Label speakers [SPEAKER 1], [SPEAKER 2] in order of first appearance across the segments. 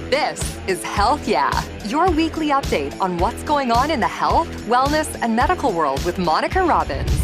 [SPEAKER 1] This is Health Yeah, your weekly update on what's going on in the health, wellness, and medical world with Monica Robbins.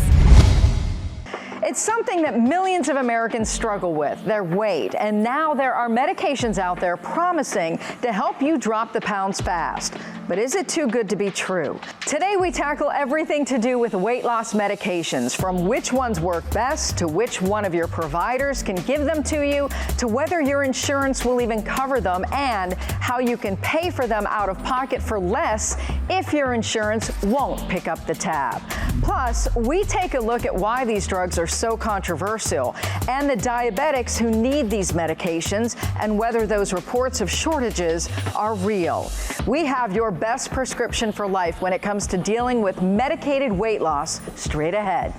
[SPEAKER 2] It's something that millions of Americans struggle with, their weight, and now there are medications out there promising to help you drop the pounds fast. But is it too good to be true? Today we tackle everything to do with weight loss medications, from which ones work best to which one of your providers can give them to you, to whether your insurance will even cover them, and how you can pay for them out of pocket for less if your insurance won't pick up the tab. Plus, we take a look at why these drugs are so controversial and the diabetics who need these medications and whether those reports of shortages are real. We have your best prescription for life when it comes to dealing with medicated weight loss straight ahead.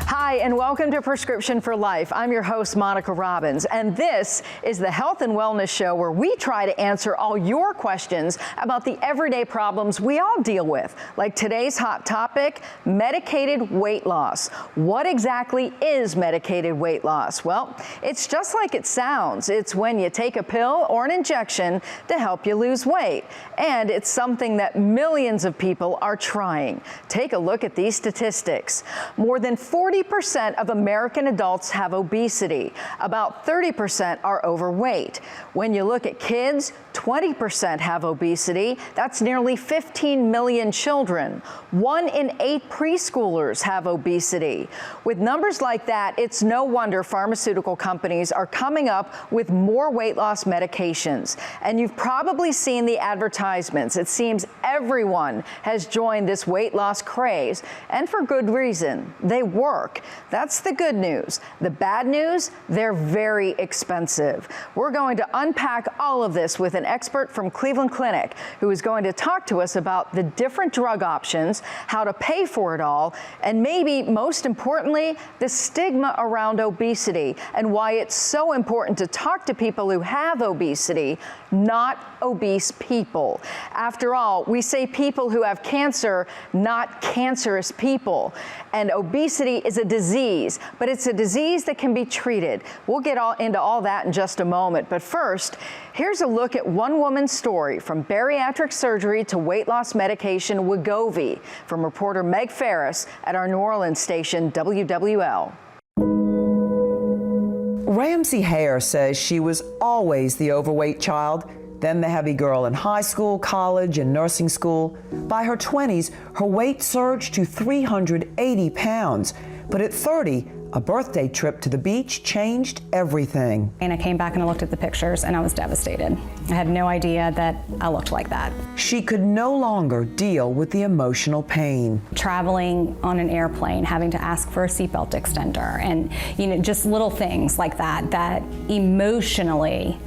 [SPEAKER 2] Hi, and welcome to Prescription for Life. I'm your host, Monica Robbins, and this is the health and wellness show where we try to answer all your questions about the everyday problems we all deal with, like today's hot topic, medicated weight loss. What exactly is medicated weight loss? Well, it's just like it sounds. It's when you take a pill or an injection to help you lose weight, and it's something that millions of people are trying. Take a look at these statistics. More than 40% of American adults have obesity. About 30% are overweight. When you look at kids, 20% have obesity. That's nearly 15 million children. 1 in 8 preschoolers have obesity. With numbers like that, it's no wonder pharmaceutical companies are coming up with more weight loss medications. And you've probably seen the advertisements. It seems everyone has joined this weight loss craze, and for good reason. They work. That's the good news. The bad news, they're very expensive. We're going to unpack all of this with an expert from Cleveland Clinic who is going to talk to us about the different drug options, how to pay for it all, and maybe most importantly, the stigma around obesity and why it's so important to talk to people who have obesity, not obese people. After all, we say people who have cancer, not cancerous people. And obesity is a disease, but it's a disease that can be treated. We'll get into all that in just a moment. But first, here's a look at one woman's story, from bariatric surgery to weight loss medication Wegovy, from reporter Meg Ferris at our New Orleans station, WWL.
[SPEAKER 3] Ramsey Hare says she was always the overweight child, then the heavy girl in high school, college, and nursing school. By her 20s, her weight surged to 380 pounds. But at 30, a birthday trip to the beach changed everything.
[SPEAKER 4] And I came back and I looked at the pictures and I was devastated. I had no idea that I looked like that.
[SPEAKER 3] She could no longer deal with the emotional pain.
[SPEAKER 4] Traveling on an airplane, having to ask for a seatbelt extender, and just little things like that, that emotionally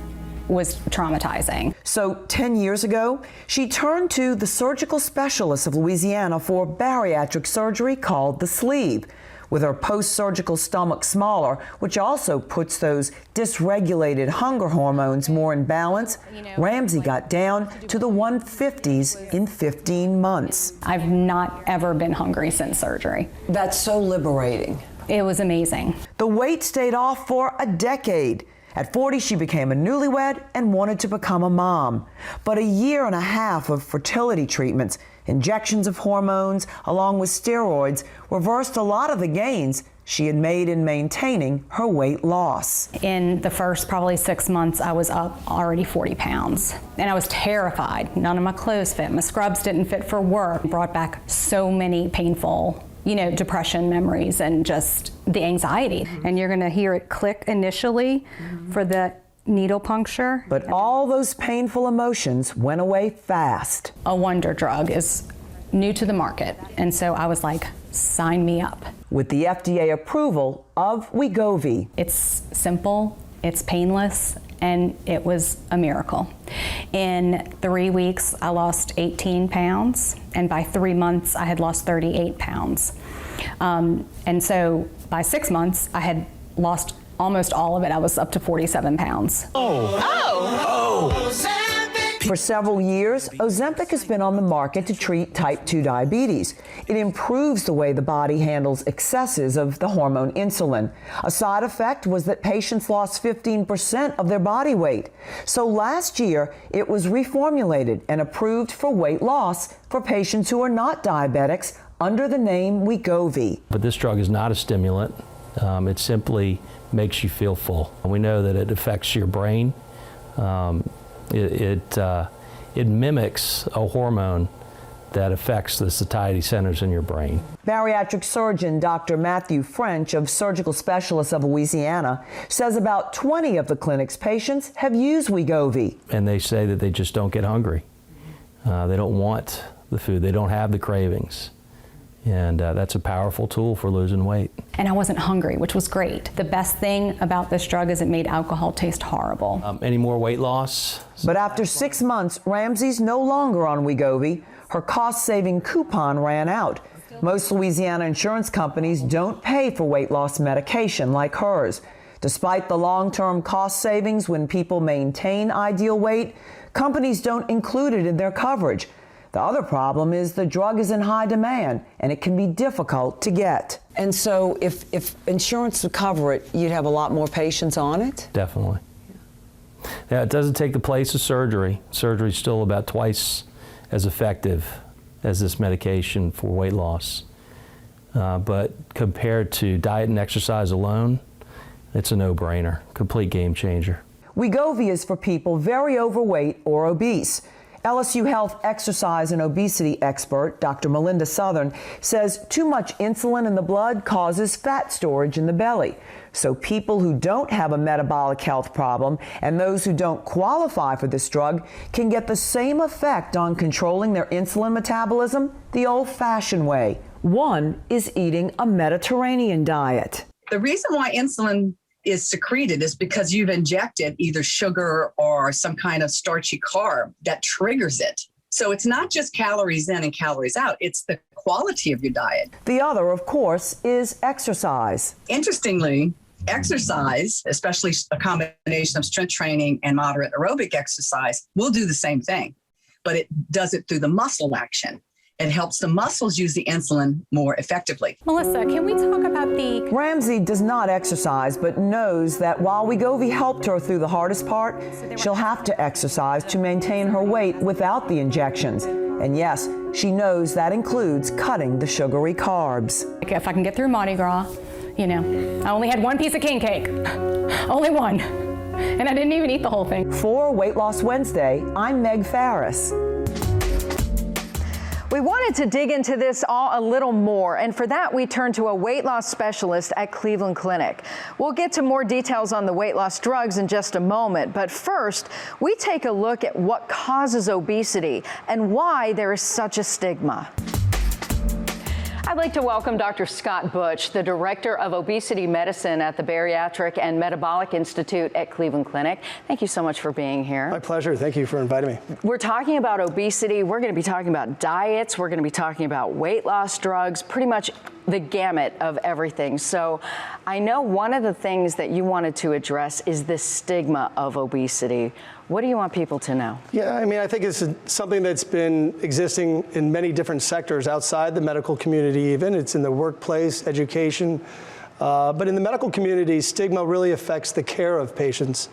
[SPEAKER 4] was traumatizing.
[SPEAKER 3] So 10 years ago, she turned to the surgical specialists of Louisiana for bariatric surgery called the sleeve. With her post-surgical stomach smaller, which also puts those dysregulated hunger hormones more in balance, Ramsey got down to the 150s in 15 months.
[SPEAKER 4] I've not ever been hungry since surgery.
[SPEAKER 3] That's so liberating.
[SPEAKER 4] It was amazing.
[SPEAKER 3] The weight stayed off for a decade. At 40, she became a newlywed and wanted to become a mom. But a year and a half of fertility treatments, injections of hormones, along with steroids, reversed a lot of the gains she had made in maintaining her weight loss.
[SPEAKER 4] In the first probably 6 months, I was up already 40 pounds. And I was terrified. None of my clothes fit. My scrubs didn't fit for work. It brought back so many painful, depression memories and just the anxiety. And you're gonna hear it click initially for the needle puncture.
[SPEAKER 3] But all those painful emotions went away fast.
[SPEAKER 4] A wonder drug is new to the market. And so I was like, sign me up.
[SPEAKER 3] With the FDA approval of Wegovy.
[SPEAKER 4] It's simple, it's painless, and it was a miracle. In 3 weeks, I lost 18 pounds, and by 3 months, I had lost 38 pounds. And so by 6 months, I had lost almost all of it. I was up to 47 pounds.
[SPEAKER 3] For several years, Ozempic has been on the market to treat type 2 diabetes. It improves the way the body handles excesses of the hormone insulin. A side effect was that patients lost 15% of their body weight. So last year, it was reformulated and approved for weight loss for patients who are not diabetics under the name Wegovy.
[SPEAKER 5] But this drug is not a stimulant. It simply makes you feel full. We know that it affects your brain. It mimics a hormone that affects the satiety centers in your brain.
[SPEAKER 3] Bariatric surgeon Dr. Matthew French of Surgical Specialists of Louisiana says about 20 of the clinic's patients have used Wegovy.
[SPEAKER 5] And they say that they just don't get hungry. They don't want the food. They don't have the cravings. And that's a powerful tool for losing weight.
[SPEAKER 4] And I wasn't hungry, which was great. The best thing about this drug is it made alcohol taste horrible.
[SPEAKER 5] Any more weight loss?
[SPEAKER 3] But after 6 months, Ramsey's no longer on Wegovy. Her cost-saving coupon ran out. Most Louisiana insurance companies don't pay for weight loss medication like hers. Despite the long-term cost savings when people maintain ideal weight, companies don't include it in their coverage. The other problem is the drug is in high demand and it can be difficult to get. And so if insurance would cover it, you'd have a lot more patients on it?
[SPEAKER 5] Definitely. Now, it doesn't take the place of surgery. Surgery is still about twice as effective as this medication for weight loss. But compared to diet and exercise alone, it's a no-brainer, complete game changer.
[SPEAKER 3] Wegovy is for people very overweight or obese. LSU Health exercise and obesity expert Dr. Melinda Southern says too much insulin in the blood causes fat storage in the belly. So people who don't have a metabolic health problem and those who don't qualify for this drug can get the same effect on controlling their insulin metabolism the old-fashioned way. One is eating a Mediterranean diet.
[SPEAKER 6] The reason why insulin is secreted is because you've injected either sugar or some kind of starchy carb that triggers it. So it's not just calories in and calories out, it's the quality of your diet.
[SPEAKER 3] The other, of course, is exercise.
[SPEAKER 6] Interestingly, exercise, especially a combination of strength training and moderate aerobic exercise, will do the same thing, but it does it through the muscle action. It helps the muscles use the insulin more effectively.
[SPEAKER 4] Melissa, can we talk about the...
[SPEAKER 3] Ramsey does not exercise, but knows that while Wegovy helped her through the hardest part, she'll have to exercise to maintain her weight without the injections. And yes, she knows that includes cutting the sugary carbs.
[SPEAKER 4] If I can get through Mardi Gras, you know, I only had one piece of king cake. Only one. And I didn't even eat the whole thing.
[SPEAKER 3] For Weight Loss Wednesday, I'm Meg Farris.
[SPEAKER 2] We wanted to dig into this all a little more, and for that we turned to a weight loss specialist at Cleveland Clinic. We'll get to more details on the weight loss drugs in just a moment, but first we take a look at what causes obesity and why there is such a stigma. I'd like to welcome Dr. Scott Butch, the Director of Obesity Medicine at the Bariatric and Metabolic Institute at Cleveland Clinic. Thank you so much for being here.
[SPEAKER 7] My pleasure. Thank you for inviting me.
[SPEAKER 2] We're talking about obesity. We're going to be talking about diets. We're going to be talking about weight loss drugs, pretty much the gamut of everything. So I know one of the things that you wanted to address is the stigma of obesity. What do you want people to know?
[SPEAKER 7] Yeah, I mean, I think it's something that's been existing in many different sectors outside the medical community even. It's in the workplace, education. But in the medical community, stigma really affects the care of patients.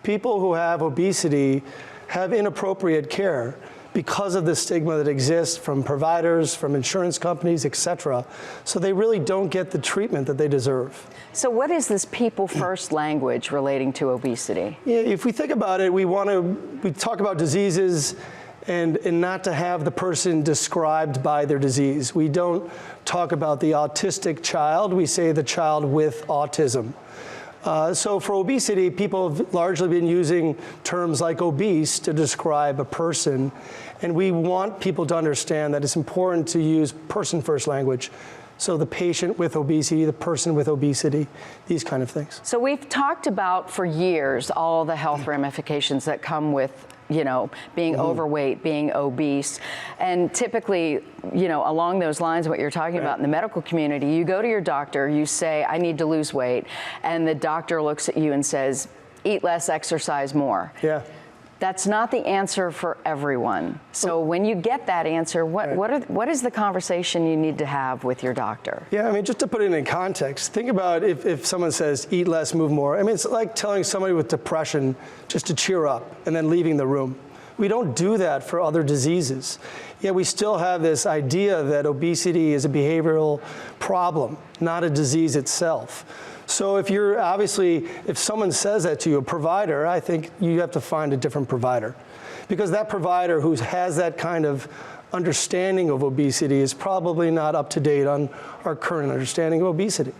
[SPEAKER 7] People who have obesity have inappropriate care because of the stigma that exists from providers, from insurance companies, et cetera. So they really don't get the treatment that they deserve.
[SPEAKER 2] So what is this people first language relating to obesity?
[SPEAKER 7] Yeah, if we think about it, we talk about diseases and not to have the person described by their disease. We don't talk about the autistic child, we say the child with autism. So for obesity, people have largely been using terms like obese to describe a person. And we want people to understand that it's important to use person-first language. So the patient with obesity, the person with obesity, these kind of things.
[SPEAKER 2] So we've talked about for years all the health ramifications that come with, you know, being overweight, being obese. And typically, you know, along those lines, what you're talking about in the medical community, you go to your doctor, you say, I need to lose weight. And the doctor looks at you and says, eat less, exercise more.
[SPEAKER 7] Yeah.
[SPEAKER 2] That's not the answer for everyone. So when you get that answer, what is the conversation you need to have with your doctor?
[SPEAKER 7] Yeah, I mean, just to put it in context, think about if someone says, eat less, move more. I mean, it's like telling somebody with depression just to cheer up and then leaving the room. We don't do that for other diseases. Yet we still have this idea that obesity is a behavioral problem, not a disease itself. So if someone says that to you, a provider, I think you have to find a different provider. Because that provider who has that kind of understanding of obesity is probably not up to date on our current understanding of obesity.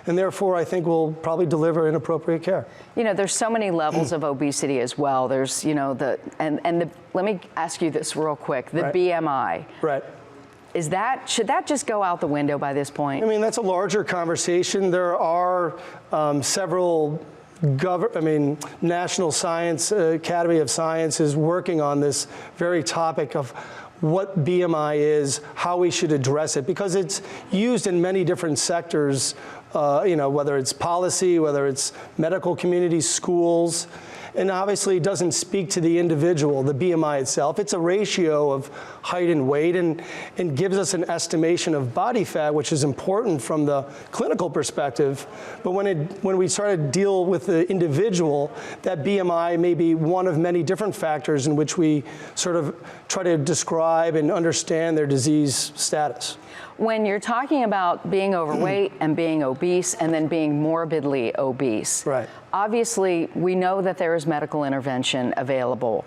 [SPEAKER 7] And therefore, I think we'll probably deliver inappropriate care.
[SPEAKER 2] You know, there's so many levels of obesity as well. There's, you know, let me ask you this real quick, the BMI.
[SPEAKER 7] Right.
[SPEAKER 2] Should that just go out the window by this point?
[SPEAKER 7] I mean, that's a larger conversation. There are several National Science Academy of Sciences working on this very topic of what BMI is, how we should address it, because it's used in many different sectors, you know, whether it's policy, whether it's medical community, schools. And obviously it doesn't speak to the individual, the BMI itself. It's a ratio of height and weight and gives us an estimation of body fat, which is important from the clinical perspective. But when we start to deal with the individual, that BMI may be one of many different factors in which we sort of try to describe and understand their disease status.
[SPEAKER 2] When you're talking about being overweight and being obese and then being morbidly obese,
[SPEAKER 7] right.
[SPEAKER 2] Obviously we know that there is medical intervention available.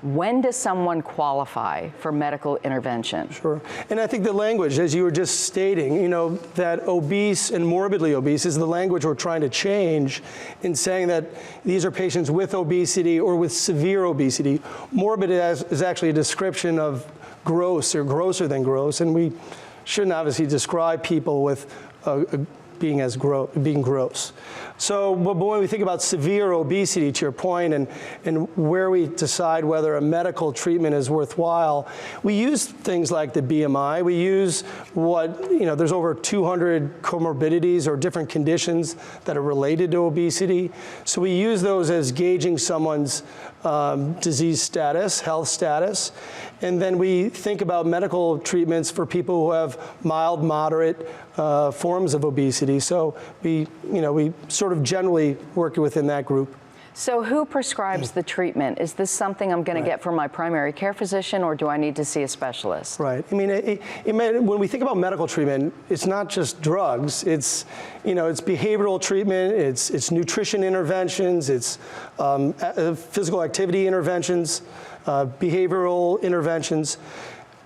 [SPEAKER 2] When does someone qualify for medical intervention?
[SPEAKER 7] Sure. And I think the language, as you were just stating, you know, that obese and morbidly obese is the language we're trying to change in saying that these are patients with obesity or with severe obesity. Morbid is actually a description of gross or grosser than gross, and we shouldn't obviously describe people with being gross. So, but when we think about severe obesity, to your point, and where we decide whether a medical treatment is worthwhile, we use things like the BMI. We use there's over 200 comorbidities or different conditions that are related to obesity. So we use those as gauging someone's disease status, health status. And then we think about medical treatments for people who have mild, moderate forms of obesity. So we sort of generally work within that group.
[SPEAKER 2] So who prescribes the treatment? Is this something I'm going to get from my primary care physician, or do I need to see a specialist?
[SPEAKER 7] Right. I mean, when we think about medical treatment, it's not just drugs. It's behavioral treatment. It's nutrition interventions. It's physical activity interventions, behavioral interventions,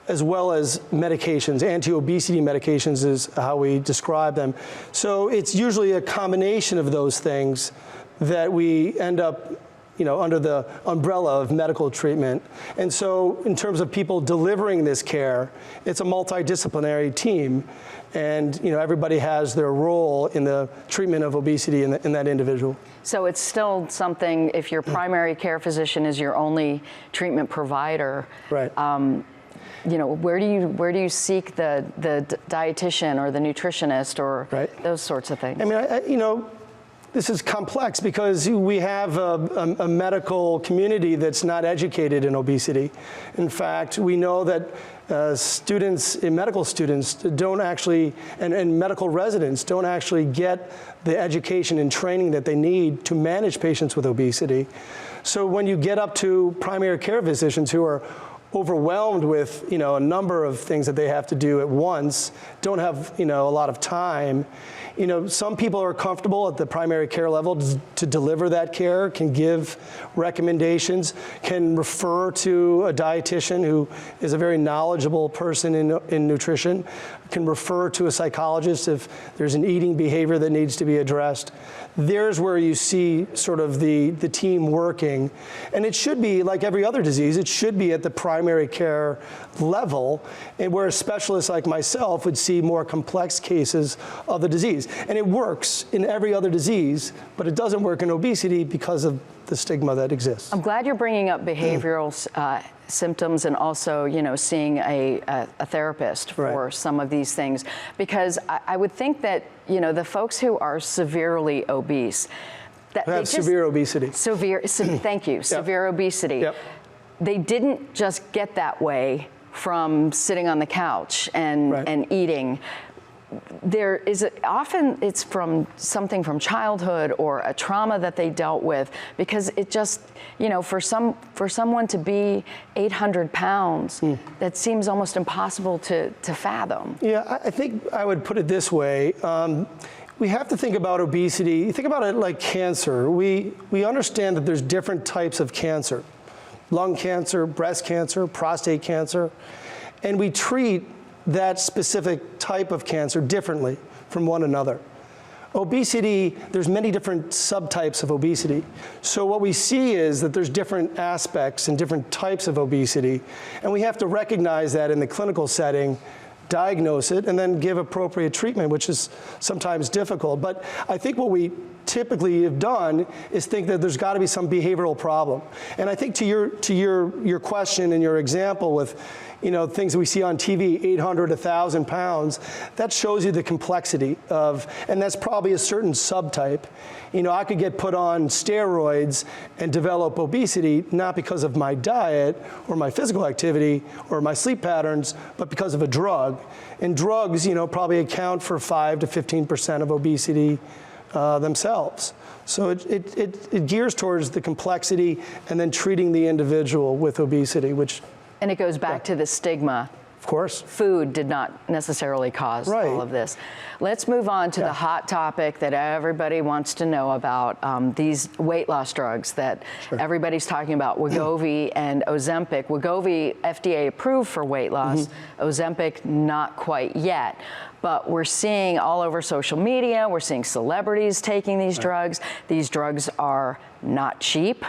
[SPEAKER 7] as well as medications. Anti-obesity medications is how we describe them. So it's usually a combination of those things that we end up, under the umbrella of medical treatment. And so in terms of people delivering this care, it's a multidisciplinary team. And everybody has their role in the treatment of obesity in that individual.
[SPEAKER 2] So it's still something, if your primary care physician is your only treatment provider,
[SPEAKER 7] right.
[SPEAKER 2] Where do you seek the dietitian or the nutritionist or those sorts of things? I
[SPEAKER 7] mean, this is complex because we have a medical community that's not educated in obesity. In fact, we know that medical students don't actually, and medical residents don't actually get the education and training that they need to manage patients with obesity. So when you get up to primary care physicians who are overwhelmed with a number of things that they have to do at once, don't have a lot of time. Some people are comfortable at the primary care level to deliver that care, can give recommendations, can refer to a dietitian who is a very knowledgeable person in nutrition, can refer to a psychologist if there's an eating behavior that needs to be addressed. There's where you see sort of the team working. And it should be, like every other disease, it should be at the primary care level, and where a specialist like myself would see more complex cases of the disease. And it works in every other disease, but it doesn't work in obesity because of the stigma that exists.
[SPEAKER 2] I'm glad you're bringing up behavioral symptoms and also, seeing a therapist for some of these things, because I would think that, the folks who are severely obese, that
[SPEAKER 7] have severe obesity.
[SPEAKER 2] Thank you. Severe obesity.
[SPEAKER 7] Yep.
[SPEAKER 2] They didn't just get that way from sitting on the couch and eating. There is often it's from something from childhood or a trauma that they dealt with, because it just, for someone to be 800 pounds, that seems almost impossible to fathom.
[SPEAKER 7] Yeah, I think I would put it this way. We have to think about obesity. You think about it like cancer. We understand that there's different types of cancer: lung cancer, breast cancer, prostate cancer, and we treat that specific type of cancer differently from one another. Obesity, there's many different subtypes of obesity. So what we see is that there's different aspects and different types of obesity, and we have to recognize that in the clinical setting, diagnose it, and then give appropriate treatment, which is sometimes difficult. But I think what we typically have done is think that there's got to be some behavioral problem. And I think to your question and your example with things that we see on TV, 800, 1,000 pounds, that shows you the complexity of, and that's probably a certain subtype. I could get put on steroids and develop obesity, not because of my diet or my physical activity or my sleep patterns, but because of a drug. And drugs, probably account for 5 to 15% of obesity themselves. So it gears towards the complexity and then treating the individual with obesity, which...
[SPEAKER 2] And it goes back to the stigma.
[SPEAKER 7] Of course.
[SPEAKER 2] Food did not necessarily cause all of this. Let's move on to the hot topic that everybody wants to know about, these weight loss drugs that everybody's talking about, Wegovy and Ozempic. Wegovy, FDA approved for weight loss. Ozempic, not quite yet. But we're seeing all over social media, we're seeing celebrities taking these drugs. These drugs are not cheap.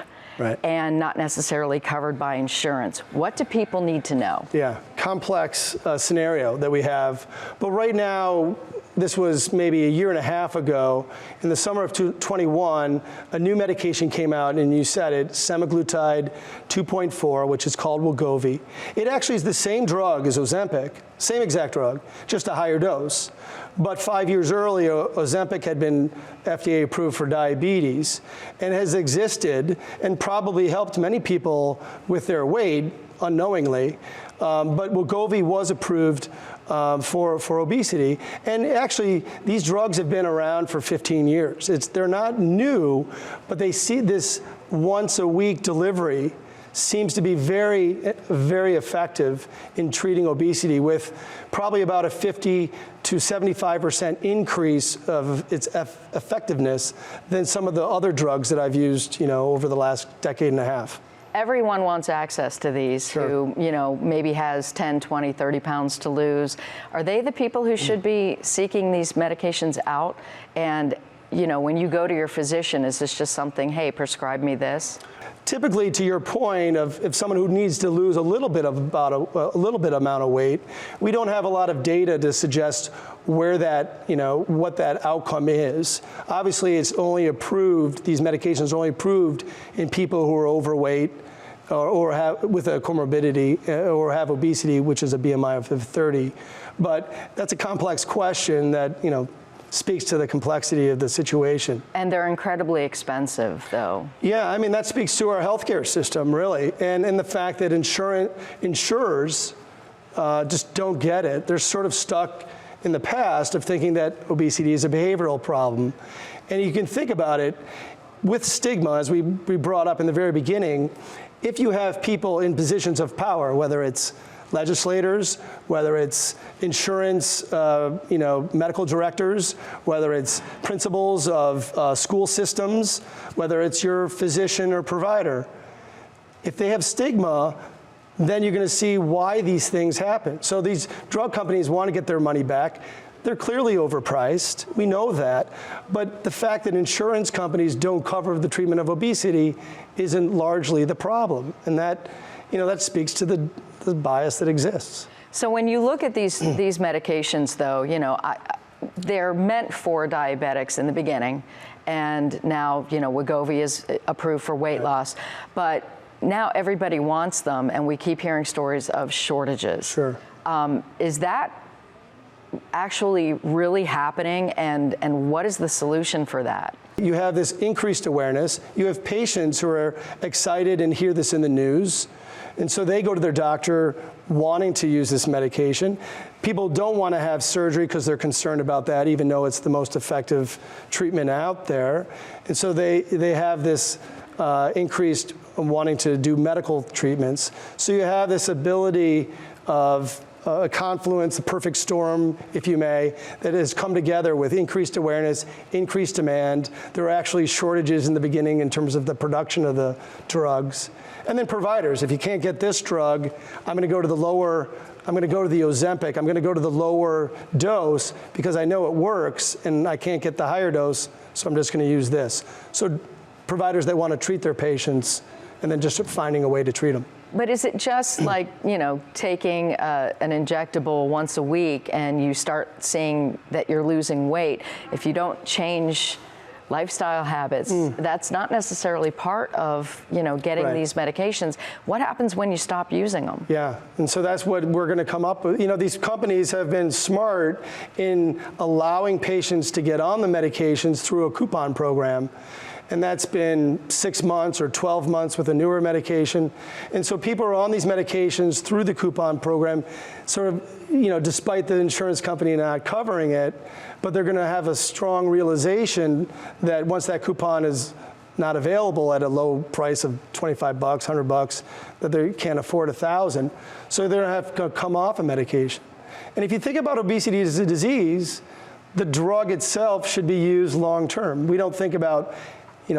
[SPEAKER 2] And not necessarily covered by insurance. What do people need to know? Yeah, complex scenario that we have. But right now, this was maybe a year and a half ago, in the summer of 2021, a new medication came out, and you said it, semaglutide 2.4, which is called Wegovy. It actually is the same drug as Ozempic, same exact drug, just a higher dose. But 5 years earlier, Ozempic had been FDA approved for diabetes and has existed and probably helped many people with their weight unknowingly. But Wegovy was approved for obesity. And actually, these drugs have been around for 15 years. They're not new, but they see this once a week delivery seems to be very, very effective in treating obesity, with probably about a 50 to 75% increase of its effectiveness than some of the other drugs that I've used, over the last decade and a half. Everyone wants access to these who, maybe has 10, 20, 30 pounds to lose. Are they the people who should be seeking these medications out? And, when you go to your physician, is this just something, hey, prescribe me this? Typically, to your point of if someone who needs to lose a little bit amount of weight, we don't have a lot of data to suggest where that, what that outcome is. Obviously, it's only approved, these medications are only approved in people who are overweight or have with a comorbidity or have obesity, which is a BMI of 30. But that's a complex question that, speaks to the complexity of the situation. And they're incredibly expensive, though. Yeah, I mean, that speaks to our healthcare system, really, and the fact that insurers just don't get it. They're sort of stuck in the past of thinking that obesity is a behavioral problem. And you can think about it with stigma, as we brought up in the very beginning. If you have people in positions of power, whether it's legislators, whether it's insurance, medical directors, whether it's principals of school systems, whether it's your physician or provider, if they have stigma, then you're going to see why these things happen. So these drug companies want to get their money back. They're clearly overpriced. We know that. But the fact that insurance companies don't cover the treatment of obesity isn't largely the problem. And that, that speaks to the bias that exists. So when you look at these medications, though, they're meant for diabetics in the beginning, and now, Wegovy is approved for weight loss, but now everybody wants them, and we keep hearing stories of shortages. Sure. Is that actually really happening, and what is the solution for that?
[SPEAKER 7] You have this increased awareness. You have patients who are excited and hear this in the news, and so they go to their doctor wanting to use this medication. People don't want to have surgery because they're concerned about that, even though it's the most effective treatment out there. And so they have this increased wanting to do medical treatments. So you have this ability of a confluence, a perfect storm, if you may, that has come together with increased awareness, increased demand. There are actually shortages in the beginning in terms of the production of the drugs. And then providers, if you can't get this drug, I'm going to go to the Ozempic, I'm going to go to the lower dose because I know it works and I can't get the higher dose, so I'm just going to use this. So providers that want to treat their patients and then just finding a way to treat them.
[SPEAKER 2] But is it just like, taking an injectable once a week and you start seeing that you're losing weight? If you don't change lifestyle habits, that's not necessarily part of, getting these medications. What happens when you stop using them?
[SPEAKER 7] Yeah, and so that's what we're going to come up with. These companies have been smart in allowing patients to get on the medications through a coupon program. And that's been 6 months or 12 months with a newer medication. And so people are on these medications through the coupon program, sort of, despite the insurance company not covering it, but they're going to have a strong realization that once that coupon is not available at a low price of $25, $100, that they can't afford $1,000. So they're going to have to come off a medication. And if you think about obesity as a disease, the drug itself should be used long term. We don't think about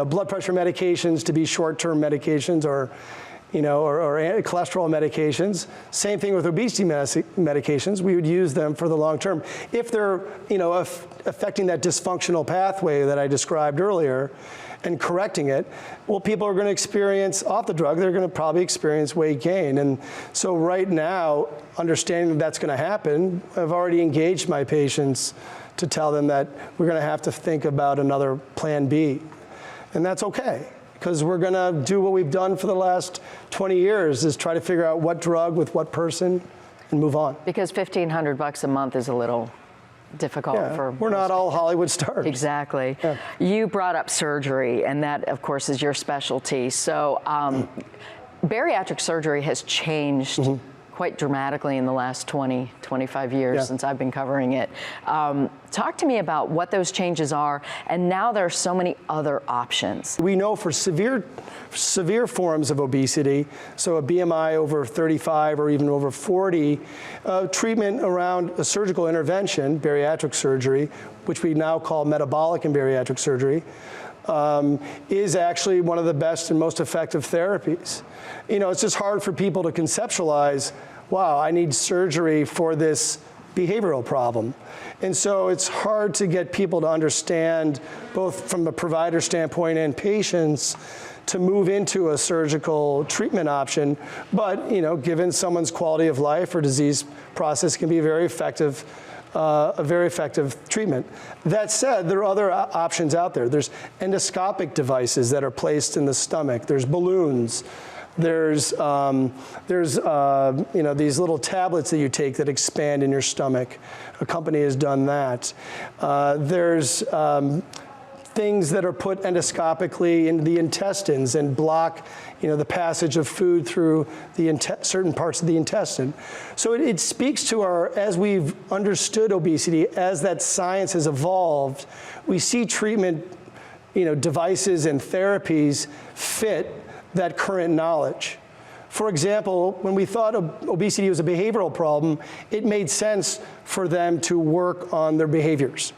[SPEAKER 7] blood pressure medications to be short-term medications or cholesterol medications. Same thing with obesity medications. We would use them for the long term. If they're, affecting that dysfunctional pathway that I described earlier and correcting it, well, people are going to experience, off the drug, they're going to probably experience weight gain. And so right now, understanding that that's going to happen, I've already engaged my patients to tell them that we're going to have to think about another plan B. And that's okay, because we're going to do what we've done for the last 20 years, is try to figure out what drug with what person and move on.
[SPEAKER 2] Because $1,500 a month is a little difficult for
[SPEAKER 7] we're not all Hollywood stars.
[SPEAKER 2] Exactly. Yeah. You brought up surgery, and that, of course, is your specialty. So bariatric surgery has changed quite dramatically in the last 20, 25 years since I've been covering it. Talk to me about what those changes are, and now there are so many other options.
[SPEAKER 7] We know for severe forms of obesity, so a BMI over 35 or even over 40, treatment around a surgical intervention, bariatric surgery, which we now call metabolic and bariatric surgery, is actually one of the best and most effective therapies. It's just hard for people to conceptualize, wow, I need surgery for this behavioral problem. And so it's hard to get people to understand, both from a provider standpoint and patients, to move into a surgical treatment option. But, given someone's quality of life or disease process, can be a very effective treatment. That said, there are other options out there. There's endoscopic devices that are placed in the stomach. There's balloons. There's these little tablets that you take that expand in your stomach. A company has done that. There's things that are put endoscopically into the intestines and block, the passage of food through the certain parts of the intestine. So it speaks to as we've understood obesity, as that science has evolved, we see treatment, devices and therapies fit that current knowledge. For example, when we thought obesity was a behavioral problem, it made sense for them to work on their behaviors.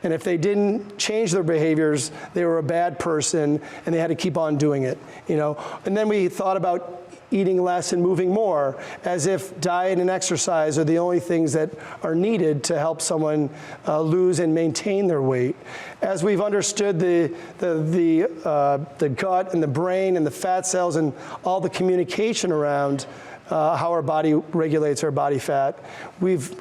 [SPEAKER 7] And if they didn't change their behaviors, they were a bad person and they had to keep on doing it, And then we thought about eating less and moving more, as if diet and exercise are the only things that are needed to help someone lose and maintain their weight. As we've understood the gut and the brain and the fat cells and all the communication around how our body regulates our body fat, we've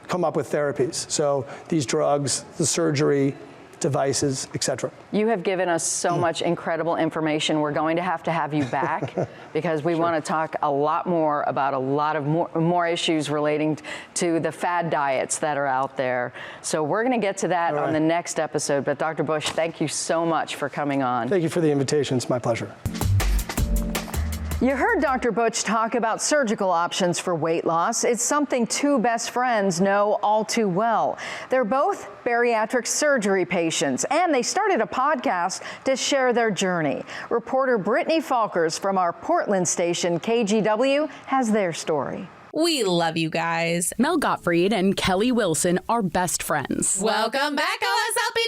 [SPEAKER 7] come up with therapies. So these drugs, the surgery, devices, etc.
[SPEAKER 2] You have given us so much incredible information. We're going to have you back because we want to talk a lot more about a lot of more issues relating to the fad diets that are out there. So we're going to get to that on the next episode. But Dr. Bush, thank you so much for coming on.
[SPEAKER 7] Thank you for the invitation. It's my pleasure.
[SPEAKER 2] You heard Dr. Butch talk about surgical options for weight loss. It's something two best friends know all too well. They're both bariatric surgery patients, and they started a podcast to share their journey. Reporter Brittany Falkers from our Portland station, KGW, has their story.
[SPEAKER 8] We love you guys.
[SPEAKER 9] Mel Gottfried and Kelly Wilson are best friends.
[SPEAKER 8] Welcome back, OSLP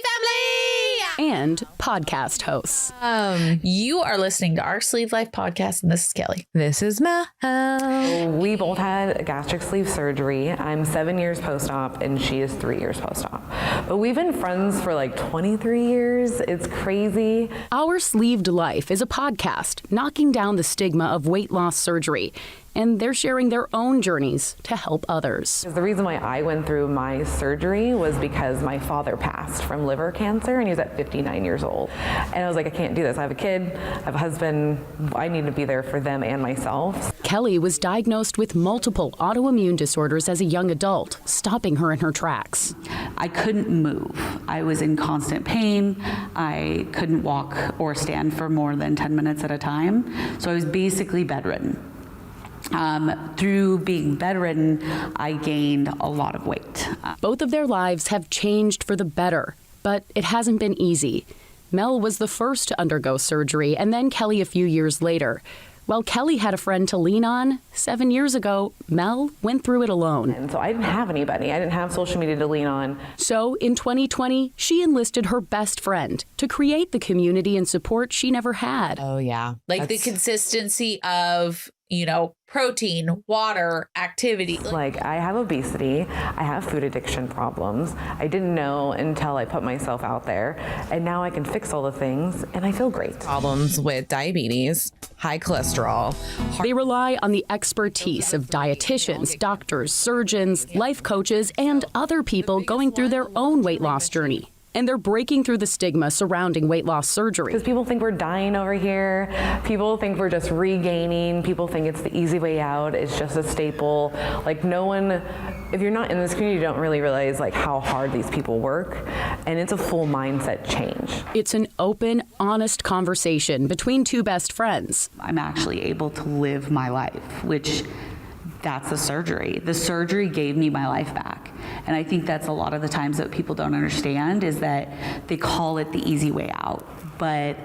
[SPEAKER 8] family!
[SPEAKER 9] And podcast hosts.
[SPEAKER 8] You are listening to our Sleeve Life podcast, and this is Kelly. This is Mel.
[SPEAKER 10] We both had gastric sleeve surgery. I'm 7 years post-op, and she is 3 years post-op. But we've been friends for like 23 years. It's crazy.
[SPEAKER 9] Our Sleeved Life is a podcast knocking down the stigma of weight loss surgery. And they're sharing their own journeys to help others.
[SPEAKER 10] The reason why I went through my surgery was because my father passed from liver cancer, and he was at 59 years old. And I was like, I can't do this. I have a kid, I have a husband. I need to be there for them and myself.
[SPEAKER 9] Kelly was diagnosed with multiple autoimmune disorders as a young adult, stopping her in her tracks.
[SPEAKER 11] I couldn't move. I was in constant pain. I couldn't walk or stand for more than 10 minutes at a time. So I was basically bedridden. Through being bedridden, I gained a lot of weight.
[SPEAKER 9] Both of their lives have changed for the better, but it hasn't been easy. Mel was the first to undergo surgery, and then Kelly a few years later. While Kelly had a friend to lean on, 7 years ago, Mel went through it alone.
[SPEAKER 10] And so I didn't have anybody. I didn't have social media to lean on.
[SPEAKER 9] So in 2020, she enlisted her best friend to create the community and support she never had.
[SPEAKER 8] Oh, yeah. Like the consistency of, you know, protein, water, activity.
[SPEAKER 10] Like, I have obesity, I have food addiction problems. I didn't know until I put myself out there, and now I can fix all the things, and I feel great.
[SPEAKER 8] Problems with diabetes, high cholesterol.
[SPEAKER 9] They rely on the expertise of dietitians, doctors, surgeons, life coaches, and other people going through their own weight loss journey. And they're breaking through the stigma surrounding weight loss surgery.
[SPEAKER 10] Because people think we're dying over here. People think we're just regaining. People think it's the easy way out. It's just a staple. Like, no one, if you're not in this community, you don't really realize like how hard these people work. And it's a full mindset change.
[SPEAKER 9] It's an open, honest conversation between two best friends.
[SPEAKER 11] I'm actually able to live my life, which that's the surgery. The surgery gave me my life back. And I think that's a lot of the times that people don't understand is that they call it the easy way out. But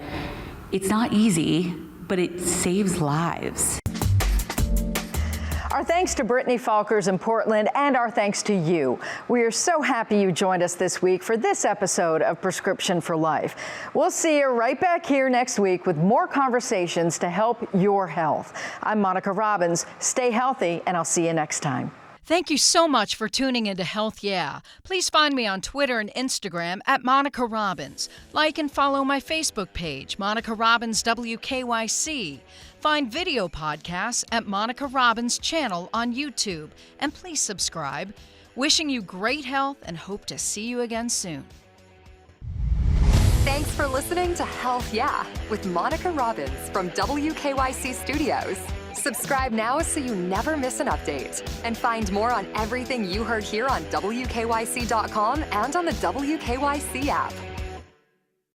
[SPEAKER 11] it's not easy, but it saves lives.
[SPEAKER 2] Our thanks to Brittany Falkers in Portland, and our thanks to you. We are so happy you joined us this week for this episode of Prescription for Life. We'll see you right back here next week with more conversations to help your health. I'm Monica Robbins. Stay healthy, and I'll see you next time.
[SPEAKER 12] Thank you so much for tuning into Health Yeah. Please find me on Twitter and Instagram at Monica Robbins. Like and follow my Facebook page, Monica Robbins WKYC. Find video podcasts at Monica Robbins' channel on YouTube. And please subscribe. Wishing you great health and hope to see you again soon.
[SPEAKER 1] Thanks for listening to Health Yeah with Monica Robbins from WKYC Studios. Subscribe now so you never miss an update. And find more on everything you heard here on WKYC.com and on the WKYC app.